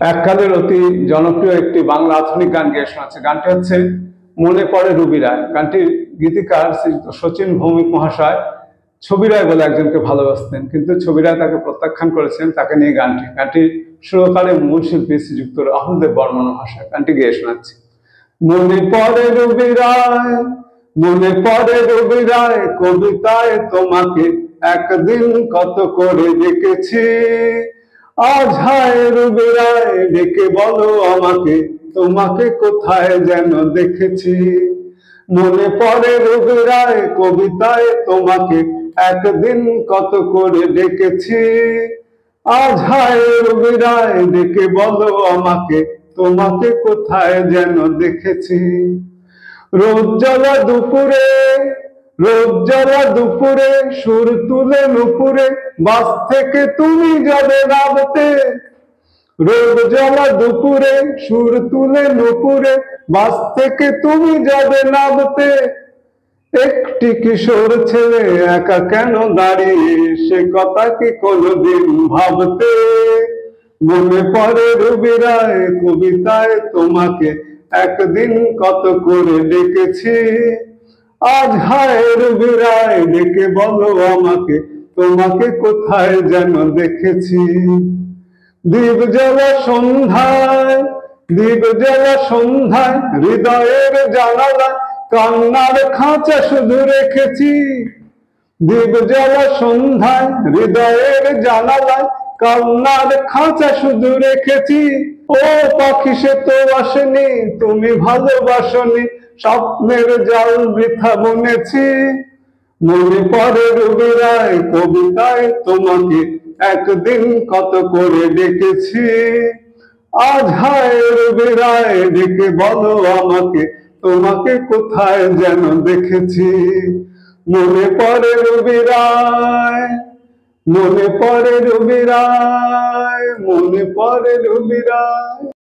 এককালের অতি জনপ্রিয় একটি বাংলা আধুনিক গান গেয়ে শোনাচ্ছে। গানটি হচ্ছে মনে পড়ে রুবি রায়। গানটির গীতিকার শচীন ভৌমিক মহাশয় ছবি রায় বলে একজনকে ভালোবাসতেন, কিন্তু ছবি রায় তাকে প্রত্যাখ্যান করেছেন। তাকে নিয়ে গানটি সুরকারে মূল শিল্পী শ্রীযুক্ত রাহুল বর্মন মহাশয় গানটি গেয়ে শোনাচ্ছে। মনে পড়ে রুবি রায়, মনে পড়ে রুবি রায়, কবিতায় তোমাকে একদিন কত করে দেখেছি। আজ হায় রুবি রায়, ডেকে বলো আমাকে, তোমাকে কোথায় যেন দেখেছি। মনে পড়ে রুবি রায়, কবিতায় তোমাকে একদিন কত করে ডেকেছি। আজ হায় রুবি রায়, ডেকে বলো আমাকে, তোমাকে কোথায় যেন দেখেছি। রোদ জ্বালা দুপুরে, রোদ জ্বালা দুপুরে, সুর তুলে নুপুরে, বাস থেকে তুমি যাবে নামতে। রোদ জ্বালা দুপুরে, সুর তুলে নুপুরে, বাস থেকে তুমি যাবে নামতে। একটি কিশোর ছেলে একা কেন দাঁড়িয়ে, সে কথা কি কোনোদিন ভাবতে। মনে পড়ে রুবি রায়, কবিতায় তোমাকে একদিন কত করে ডেকেছি। আজ হায় রুবি রায়, ডেকে বলো আমাকে, তোমাকে কোথায় যেন দেখেছি। দীপ জ্বালা সন্ধ্যায়, দীপ জ্বালা সন্ধ্যায়, হৃদয়ের জানালা কান্নার খাঁচা শুধু রেখেছি। দীপ জ্বালা সন্ধ্যায়, হৃদয়ের জানালায় কান্নার খাঁচা শুধু রেখেছি। ও পাখি সে তো আসেনি, তুমি ভালোবাসনি, স্বপ্নের জাল বৃথা বুনেছি। মনে পড়ে রুবি রায়, কবিতায় তোমাকে একদিন কত করে ডেকেছি। আজ হায় রুবি রায়, ডেকে বলো আমাকে, তোমাকে কোথায় যেন দেখেছি। মনে পড়ে রুবি রায়, মনে পড়ে রুবি রায়, মনে পড়ে রুবি রায়।